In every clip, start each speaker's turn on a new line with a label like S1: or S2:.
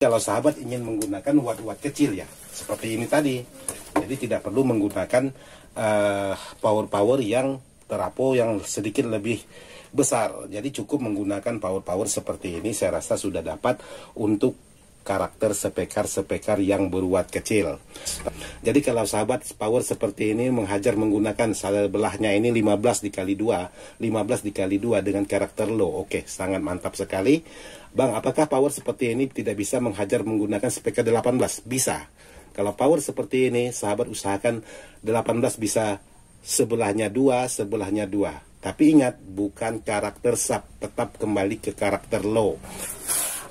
S1: Kalau sahabat ingin menggunakan watt-watt kecil ya, seperti ini tadi, jadi tidak perlu menggunakan power-power yang terapo yang sedikit lebih besar. Jadi cukup menggunakan power-power seperti ini, saya rasa sudah dapat untuk karakter spekar yang berwatt kecil. Jadi kalau sahabat power seperti ini menghajar menggunakan belahnya ini 15 dikali 2 dengan karakter low, oke, sangat mantap sekali. Bang, apakah power seperti ini tidak bisa menghajar menggunakan spekar 18? Bisa. Kalau power seperti ini, sahabat usahakan 18 bisa sebelahnya 2. Tapi ingat, bukan karakter sub, tetap kembali ke karakter low.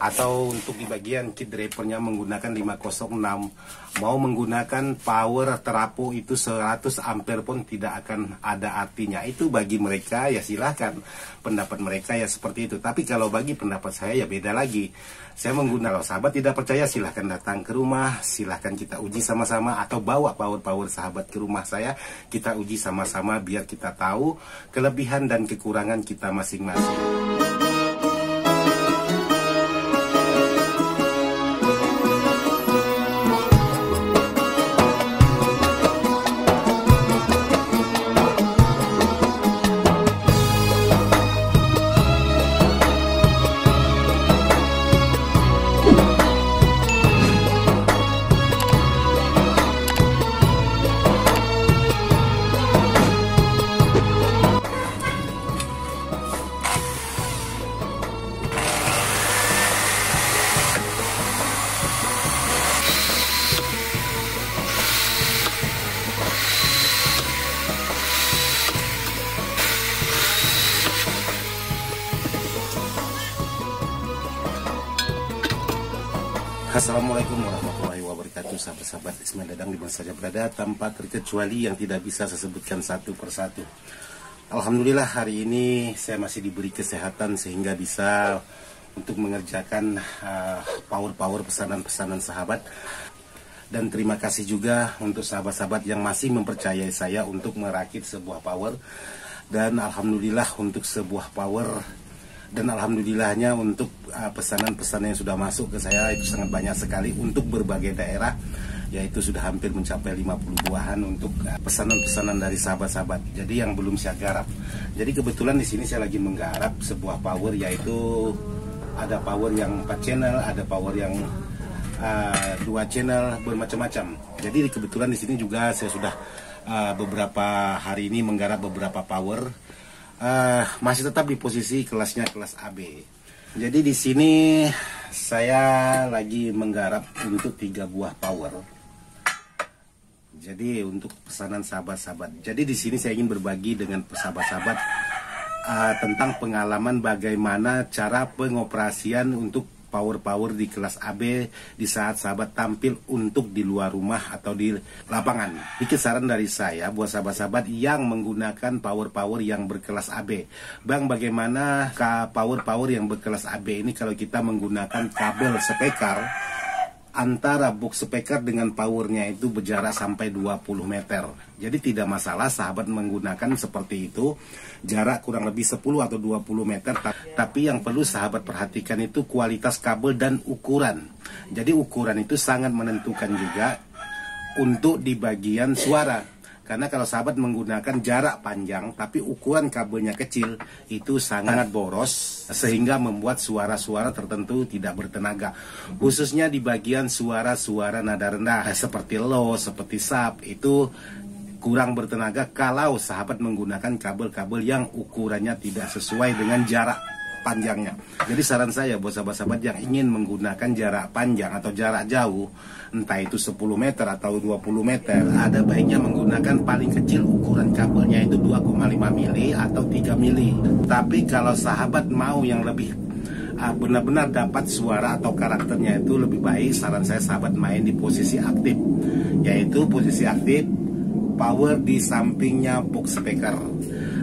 S1: Atau untuk di bagian kit drivernya menggunakan 506, mau menggunakan power terapo itu 100 ampere pun tidak akan ada artinya. Itu bagi mereka ya silahkan, pendapat mereka ya seperti itu. Tapi kalau bagi pendapat saya ya beda lagi. Saya menggunakan, kalau sahabat tidak percaya silahkan datang ke rumah, silahkan kita uji sama-sama, atau bawa power sahabat ke rumah saya, kita uji sama-sama biar kita tahu kelebihan dan kekurangan kita masing-masing. Assalamualaikum warahmatullahi wabarakatuh, sahabat-sahabat Ismail Dadang di mana saja berada, tanpa terkecuali yang tidak bisa saya sebutkan satu persatu. Alhamdulillah hari ini saya masih diberi kesehatan sehingga bisa untuk mengerjakan power pesanan-pesanan sahabat. Dan terima kasih juga untuk sahabat-sahabat yang masih mempercayai saya untuk merakit sebuah power. Dan alhamdulillah untuk sebuah power. Dan alhamdulillahnya untuk pesanan-pesanan yang sudah masuk ke saya itu sangat banyak sekali untuk berbagai daerah, yaitu sudah hampir mencapai 50 buahan untuk pesanan-pesanan dari sahabat-sahabat. Jadi yang belum saya garap. Jadi kebetulan di sini saya lagi menggarap sebuah power, yaitu ada power yang 4 channel, ada power yang 2 channel, bermacam-macam. Jadi kebetulan di sini juga saya sudah beberapa hari ini menggarap beberapa power. Masih tetap di posisi kelasnya kelas AB. Jadi di sini saya lagi menggarap untuk 3 buah power. Jadi untuk pesanan sahabat-sahabat. Jadi di sini saya ingin berbagi dengan sahabat-sahabat tentang pengalaman bagaimana cara pengoperasian untuk power di kelas AB di saat sahabat tampil untuk di luar rumah atau di lapangan. Sedikit saran dari saya buat sahabat-sahabat yang menggunakan power yang berkelas AB. Bang, bagaimana power yang berkelas AB ini kalau kita menggunakan kabel spekar antara box speaker dengan powernya itu berjarak sampai 20 meter. Jadi tidak masalah sahabat menggunakan seperti itu, jarak kurang lebih 10 atau 20 meter. Tapi yang perlu sahabat perhatikan itu kualitas kabel dan ukuran. Jadi ukuran itu sangat menentukan juga untuk di bagian suara. Karena kalau sahabat menggunakan jarak panjang tapi ukuran kabelnya kecil, itu sangat boros sehingga membuat suara-suara tertentu tidak bertenaga. Khususnya di bagian suara-suara nada rendah seperti low, seperti sub, itu kurang bertenaga kalau sahabat menggunakan kabel-kabel yang ukurannya tidak sesuai dengan jarak panjangnya. Jadi saran saya buat sahabat-sahabat yang ingin menggunakan jarak panjang atau jarak jauh, entah itu 10 meter atau 20 meter, ada baiknya menggunakan paling kecil ukuran kabelnya itu 2,5 mili atau 3 mili. Tapi kalau sahabat mau yang lebih benar-benar dapat suara atau karakternya itu lebih baik, saran saya sahabat main di posisi aktif, yaitu posisi aktif power di sampingnya box speaker.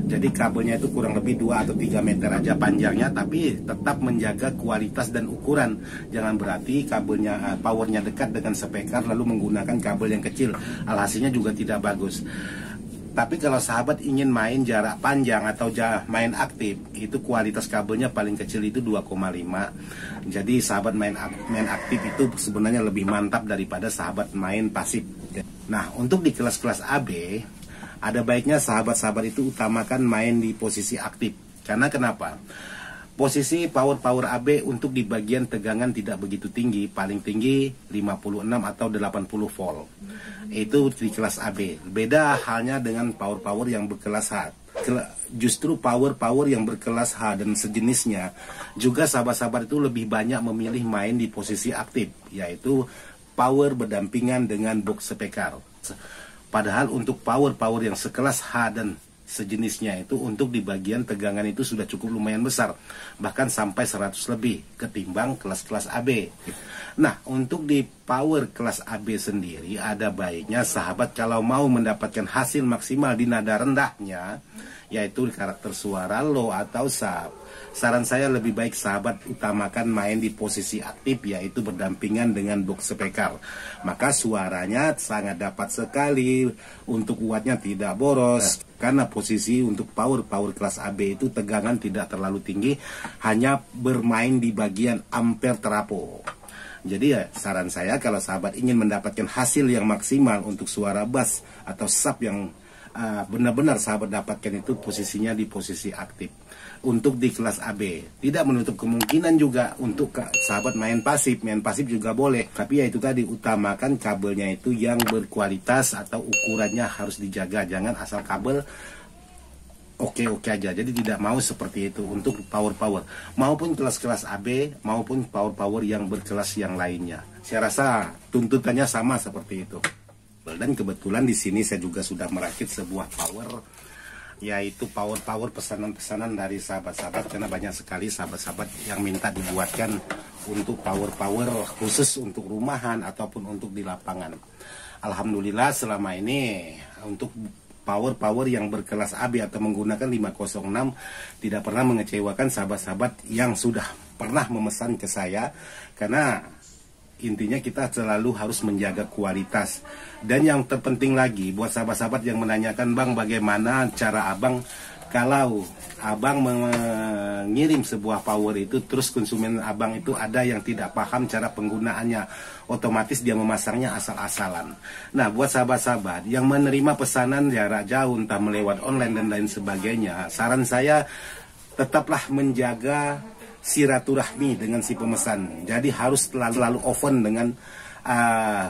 S1: Jadi kabelnya itu kurang lebih 2 atau 3 meter aja panjangnya, tapi tetap menjaga kualitas dan ukuran. Jangan berarti kabelnya powernya dekat dengan speaker lalu menggunakan kabel yang kecil, alhasilnya juga tidak bagus. Tapi kalau sahabat ingin main jarak panjang atau main aktif, itu kualitas kabelnya paling kecil itu 2,5. Jadi sahabat main aktif itu sebenarnya lebih mantap daripada sahabat main pasif. Nah, untuk di kelas-kelas AB, ada baiknya sahabat-sahabat itu utamakan main di posisi aktif. Karena kenapa? Posisi power AB untuk di bagian tegangan tidak begitu tinggi, paling tinggi 56 atau 80 volt. Itu di kelas AB. Beda halnya dengan power yang berkelas H. Justru power yang berkelas H dan sejenisnya juga sahabat-sahabat itu lebih banyak memilih main di posisi aktif, yaitu power berdampingan dengan box speaker. Padahal untuk power yang sekelas H dan sejenisnya itu untuk di bagian tegangan itu sudah cukup lumayan besar, bahkan sampai 100 lebih ketimbang kelas-kelas AB. Nah, untuk di power kelas AB sendiri ada baiknya sahabat kalau mau mendapatkan hasil maksimal di nada rendahnya, yaitu karakter suara low atau sub, saran saya lebih baik sahabat utamakan main di posisi aktif, yaitu berdampingan dengan box speaker. Maka suaranya sangat dapat sekali, untuk wattnya tidak boros. Karena posisi untuk power kelas AB itu tegangan tidak terlalu tinggi, hanya bermain di bagian ampere terapo. Jadi ya, saran saya kalau sahabat ingin mendapatkan hasil yang maksimal untuk suara bass atau sub yang benar-benar sahabat dapatkan, itu posisinya di posisi aktif. Untuk di kelas AB tidak menutup kemungkinan juga untuk sahabat main pasif juga boleh, tapi ya itu tadi, utamakan kabelnya itu yang berkualitas atau ukurannya harus dijaga, jangan asal kabel oke aja. Jadi tidak mau seperti itu untuk power maupun kelas-kelas AB maupun power yang berkelas yang lainnya. Saya rasa tuntutannya sama seperti itu. Dan kebetulan di sini saya juga sudah merakit sebuah power, yaitu power pesanan-pesanan dari sahabat-sahabat, karena banyak sekali sahabat-sahabat yang minta dibuatkan untuk power khusus untuk rumahan ataupun untuk di lapangan. Alhamdulillah selama ini untuk power yang berkelas AB atau menggunakan 506 tidak pernah mengecewakan sahabat-sahabat yang sudah pernah memesan ke saya, karena intinya kita selalu harus menjaga kualitas. Dan yang terpenting lagi buat sahabat-sahabat yang menanyakan, Bang, bagaimana cara Abang kalau Abang mengirim sebuah power itu terus konsumen Abang itu ada yang tidak paham cara penggunaannya, otomatis dia memasangnya asal-asalan. Nah, buat sahabat-sahabat yang menerima pesanan jarak jauh entah melewat online dan lain sebagainya, saran saya tetaplah menjaga silaturahmi dengan si pemesan. Jadi harus selalu open dengan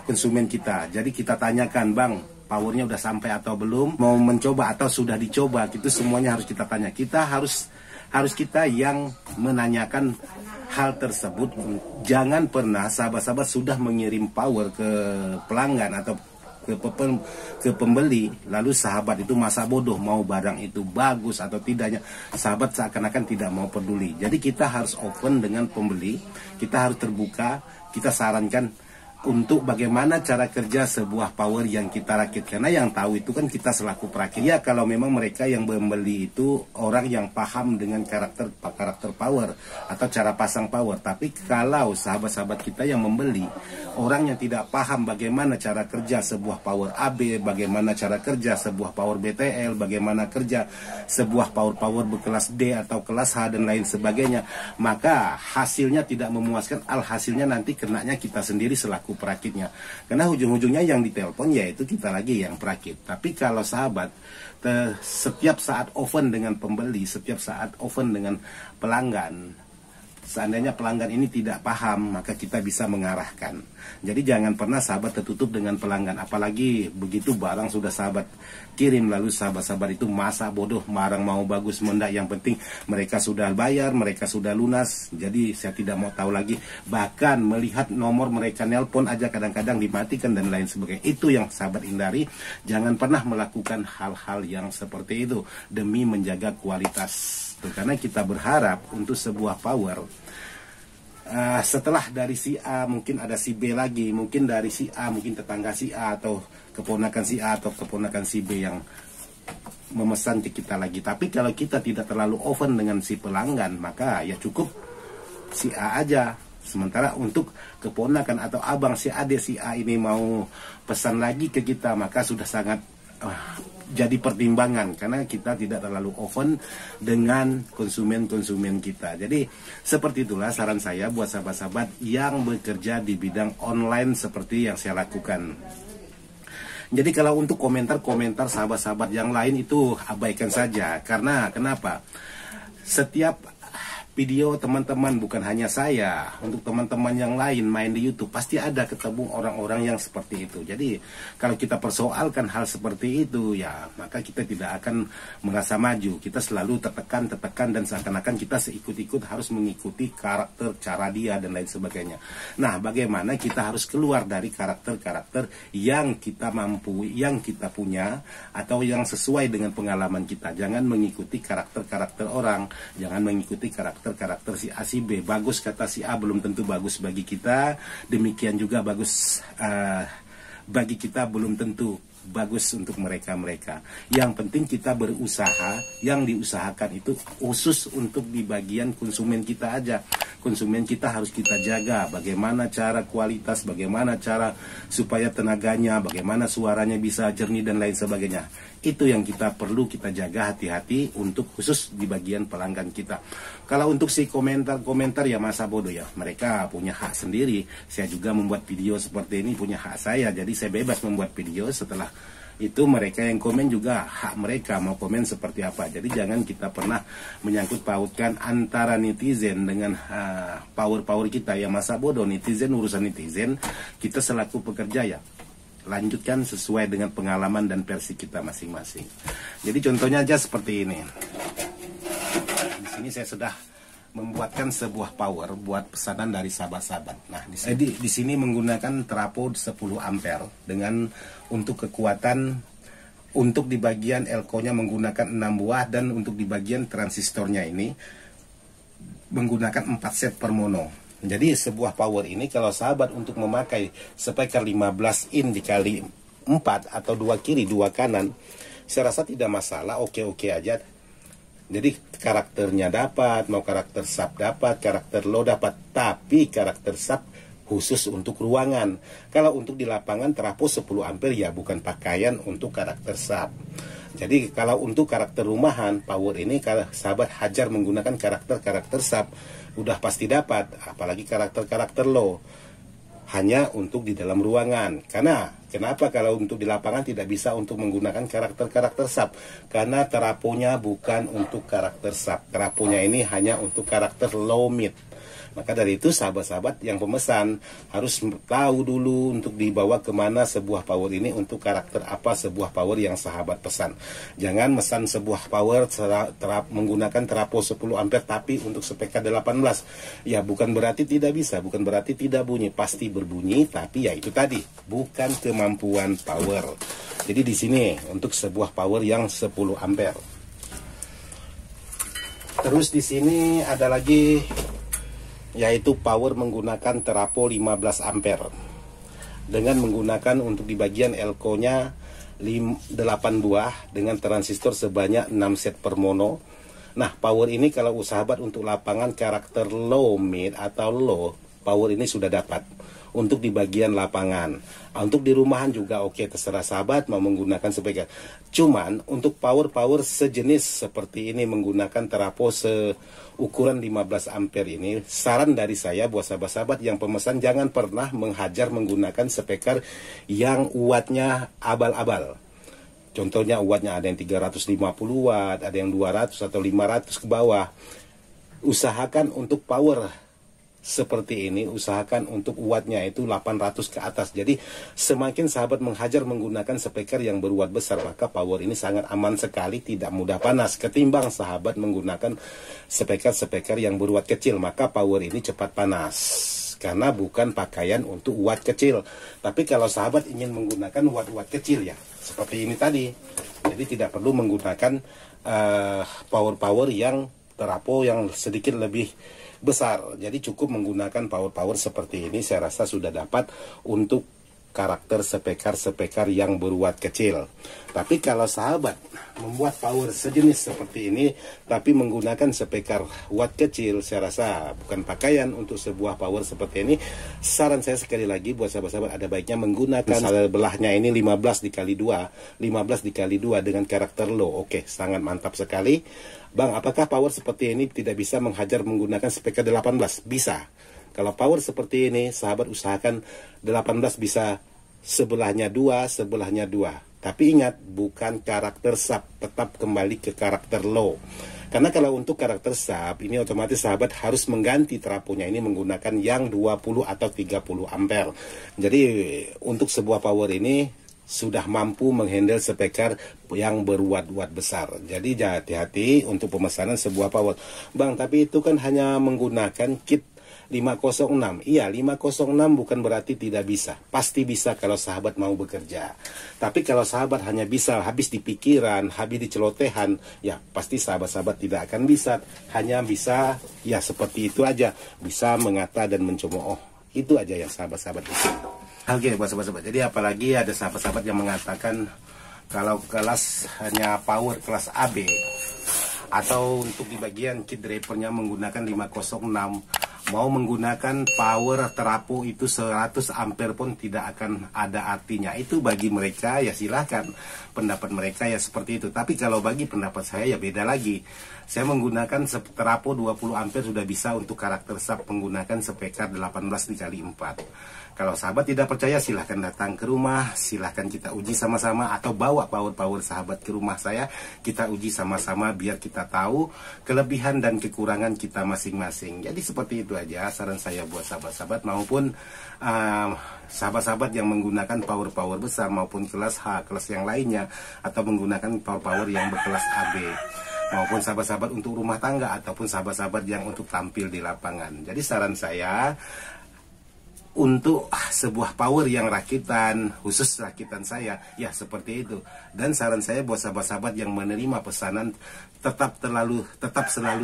S1: konsumen kita. Jadi kita tanyakan, Bang, powernya udah sampai atau belum, mau mencoba atau sudah dicoba, itu semuanya harus kita tanya. Kita harus kita yang menanyakan hal tersebut. Jangan pernah sahabat-sahabat sudah mengirim power ke pelanggan atau ke pembeli, lalu sahabat itu masa bodoh mau barang itu bagus atau tidaknya, sahabat seakan-akan tidak mau peduli. Jadi kita harus open dengan pembeli, kita harus terbuka, kita sarankan untuk bagaimana cara kerja sebuah power yang kita rakit, karena yang tahu itu kan kita selaku perakit. Ya, kalau memang mereka yang membeli itu orang yang paham dengan karakter power atau cara pasang power. Tapi kalau sahabat-sahabat kita yang membeli orang yang tidak paham bagaimana cara kerja sebuah power AB, bagaimana cara kerja sebuah power BTL, bagaimana kerja sebuah power berkelas D atau kelas H dan lain sebagainya, maka hasilnya tidak memuaskan. Alhasilnya nanti kenanya kita sendiri selaku perakitnya, karena ujung-ujungnya yang ditelepon yaitu kita lagi yang perakit. Tapi kalau sahabat setiap saat open dengan pembeli, setiap saat open dengan pelanggan, seandainya pelanggan ini tidak paham, maka kita bisa mengarahkan. Jadi jangan pernah sahabat tertutup dengan pelanggan, apalagi begitu barang sudah sahabat kirim lalu sahabat-sahabat itu masa bodoh, barang mau bagus mendak, yang penting mereka sudah bayar, mereka sudah lunas. Jadi saya tidak mau tahu lagi, bahkan melihat nomor mereka nelpon aja kadang-kadang dimatikan dan lain sebagainya. Itu yang sahabat hindari. Jangan pernah melakukan hal-hal yang seperti itu demi menjaga kualitas. Karena kita berharap untuk sebuah power, setelah dari si A mungkin ada si B lagi, mungkin dari si A mungkin tetangga si A atau keponakan si A atau keponakan si B yang memesan ke kita lagi. Tapi kalau kita tidak terlalu open dengan si pelanggan, maka ya cukup si A aja. Sementara untuk keponakan atau abang si adik si A ini mau pesan lagi ke kita, maka sudah sangat jadi pertimbangan, karena kita tidak terlalu open dengan konsumen-konsumen kita. Jadi seperti itulah saran saya buat sahabat-sahabat yang bekerja di bidang online seperti yang saya lakukan. Jadi kalau untuk komentar-komentar sahabat-sahabat yang lain itu abaikan saja. Karena kenapa? Setiap video teman-teman, bukan hanya saya, untuk teman-teman yang lain main di YouTube, pasti ada ketemu orang-orang yang seperti itu. Jadi kalau kita persoalkan hal seperti itu, ya maka kita tidak akan merasa maju. Kita selalu tertekan dan seakan-akan kita seikut-ikut harus mengikuti karakter, cara dia dan lain sebagainya. Nah, bagaimana kita harus keluar dari karakter-karakter yang kita mampu, yang kita punya, atau yang sesuai dengan pengalaman kita. Jangan mengikuti karakter-karakter orang, jangan mengikuti karakter si A si B. Bagus kata si A belum tentu bagus bagi kita, demikian juga bagus bagi kita belum tentu bagus untuk mereka. Yang penting kita berusaha, yang diusahakan itu khusus untuk di bagian konsumen kita aja. Konsumen kita harus kita jaga, bagaimana cara kualitas, bagaimana cara supaya tenaganya, bagaimana suaranya bisa jernih dan lain sebagainya. Itu yang kita perlu kita jaga hati-hati untuk khusus di bagian pelanggan kita. Kalau untuk si komentar-komentar ya masa bodoh ya, mereka punya hak sendiri. Saya juga membuat video seperti ini punya hak saya, jadi saya bebas membuat video. Setelah itu mereka yang komen juga hak mereka mau komen seperti apa. Jadi jangan kita pernah menyangkut pautkan antara netizen dengan power kita. Ya masa bodoh, netizen urusan netizen, kita selaku pekerja ya lanjutkan sesuai dengan pengalaman dan versi kita masing-masing. Jadi contohnya aja seperti ini. Di sini saya sudah membuatkan sebuah power buat pesanan dari sahabat-sahabat. Nah, di sini menggunakan trafo 10 ampere dengan untuk kekuatan, untuk di bagian elko-nya menggunakan 6 buah, dan untuk di bagian transistornya ini menggunakan 4 set per mono. Jadi sebuah power ini kalau sahabat untuk memakai speaker 15 in dikali 4 atau 2 kiri 2 kanan, saya rasa tidak masalah, oke-oke aja. Jadi karakternya dapat, mau karakter sub dapat, karakter low dapat, tapi karakter sub khusus untuk ruangan. Kalau untuk di lapangan trafo 10 ampere ya bukan pakaian untuk karakter sub. Jadi kalau untuk karakter rumahan, power ini kalau sahabat hajar menggunakan karakter sub, udah pasti dapat. Apalagi karakter low, hanya untuk di dalam ruangan. Karena kenapa kalau untuk di lapangan tidak bisa untuk menggunakan karakter sub? Karena teraponya bukan untuk karakter sub. Teraponya ini hanya untuk karakter low mid. Maka dari itu sahabat-sahabat yang pemesan harus tahu dulu untuk dibawa kemana sebuah power ini, untuk karakter apa sebuah power yang sahabat pesan. Jangan mesan sebuah power menggunakan trafo 10 ampere tapi untuk speaker 18. Ya bukan berarti tidak bisa, bukan berarti tidak bunyi, pasti berbunyi, tapi ya itu tadi bukan kemampuan power. Jadi di sini untuk sebuah power yang 10 ampere. Terus di sini ada lagi yaitu power menggunakan trafo 15 ampere dengan menggunakan untuk di bagian elko-nya 8 buah dengan transistor sebanyak 6 set per mono. Nah, power ini kalau sahabat untuk lapangan karakter low mid atau low, power ini sudah dapat untuk di bagian lapangan. Untuk di rumahan juga oke, terserah sahabat mau menggunakan speaker. Cuman untuk power sejenis seperti ini menggunakan trafo ukuran 15 ampere ini, saran dari saya buat sahabat-sahabat yang pemesan jangan pernah menghajar menggunakan speaker yang wattnya abal-abal. Contohnya wattnya ada yang 350 watt, ada yang 200 atau 500 ke bawah. Usahakan untuk power seperti ini, usahakan untuk wattnya itu 800 ke atas. Jadi semakin sahabat menghajar menggunakan speaker yang berwatt besar, maka power ini sangat aman sekali, tidak mudah panas. Ketimbang sahabat menggunakan speaker yang berwatt kecil, maka power ini cepat panas. Karena bukan pakaian untuk watt kecil. Tapi kalau sahabat ingin menggunakan watt-watt kecil ya, seperti ini tadi. Jadi tidak perlu menggunakan power yang trafo yang sedikit lebih besar. Jadi cukup menggunakan power seperti ini, saya rasa sudah dapat untuk karakter spekar yang berwatt kecil. Tapi kalau sahabat membuat power sejenis seperti ini tapi menggunakan spekar watt kecil, saya rasa bukan pakaian untuk sebuah power seperti ini. Saran saya sekali lagi buat sahabat-sahabat, ada baiknya menggunakan belahnya ini 15 dikali 2 dengan karakter low. Oke, sangat mantap sekali. Bang, apakah power seperti ini tidak bisa menghajar menggunakan spekar 18? Bisa. Kalau power seperti ini, sahabat usahakan 18 bisa sebelahnya 2. Tapi ingat, bukan karakter sub, tetap kembali ke karakter low. Karena kalau untuk karakter sub, ini otomatis sahabat harus mengganti trafonya ini menggunakan yang 20 atau 30 ampere. Jadi untuk sebuah power ini sudah mampu menghandle spekar yang berwatt-watt besar. Jadi hati-hati untuk pemesanan sebuah power. Bang, tapi itu kan hanya menggunakan kit 506. Iya, 506 bukan berarti tidak bisa. Pasti bisa kalau sahabat mau bekerja. Tapi kalau sahabat hanya bisa habis di pikiran, habis di celotehan, ya pasti sahabat-sahabat tidak akan bisa. Hanya bisa ya seperti itu aja, bisa mengata dan mencemooh. Itu aja yang sahabat-sahabat bisa. Oke, buat sahabat-sahabat. Jadi apalagi ada sahabat-sahabat yang mengatakan kalau kelas hanya power kelas AB atau untuk di bagian kit drivernya menggunakan 506, mau menggunakan power trafo itu 100 ampere pun tidak akan ada artinya. Itu bagi mereka ya silahkan, pendapat mereka ya seperti itu. Tapi kalau bagi pendapat saya ya beda lagi. Saya menggunakan trafo 20 ampere sudah bisa untuk karakter sub menggunakan spekar 18 dikali 4. Kalau sahabat tidak percaya, silahkan datang ke rumah, silahkan kita uji sama-sama, atau bawa power-power sahabat ke rumah saya, kita uji sama-sama biar kita tahu kelebihan dan kekurangan kita masing-masing. Jadi seperti itu aja saran saya buat sahabat-sahabat maupun sahabat-sahabat yang menggunakan power-power besar maupun kelas H, kelas yang lainnya, atau menggunakan power-power yang berkelas AB, maupun sahabat-sahabat untuk rumah tangga ataupun sahabat-sahabat yang untuk tampil di lapangan. Jadi saran saya untuk sebuah power yang rakitan, khusus rakitan saya, ya seperti itu. Dan saran saya buat sahabat-sahabat yang menerima pesanan, tetap selalu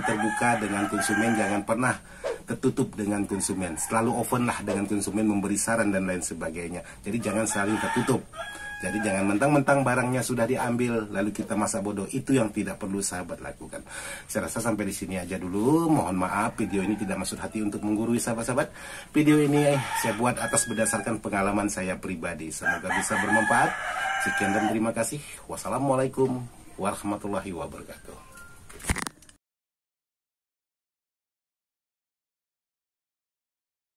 S1: terbuka dengan konsumen, jangan pernah tertutup dengan konsumen. Selalu open lah dengan konsumen, memberi saran dan lain sebagainya. Jadi jangan selalu tertutup. Jadi jangan mentang-mentang barangnya sudah diambil lalu kita masa bodoh. Itu yang tidak perlu sahabat lakukan. Saya rasa sampai di sini aja dulu. Mohon maaf video ini tidak maksud hati untuk menggurui sahabat-sahabat. Video ini saya buat atas berdasarkan pengalaman saya pribadi. Semoga bisa bermanfaat. Sekian dan terima kasih. Wassalamualaikum warahmatullahi wabarakatuh.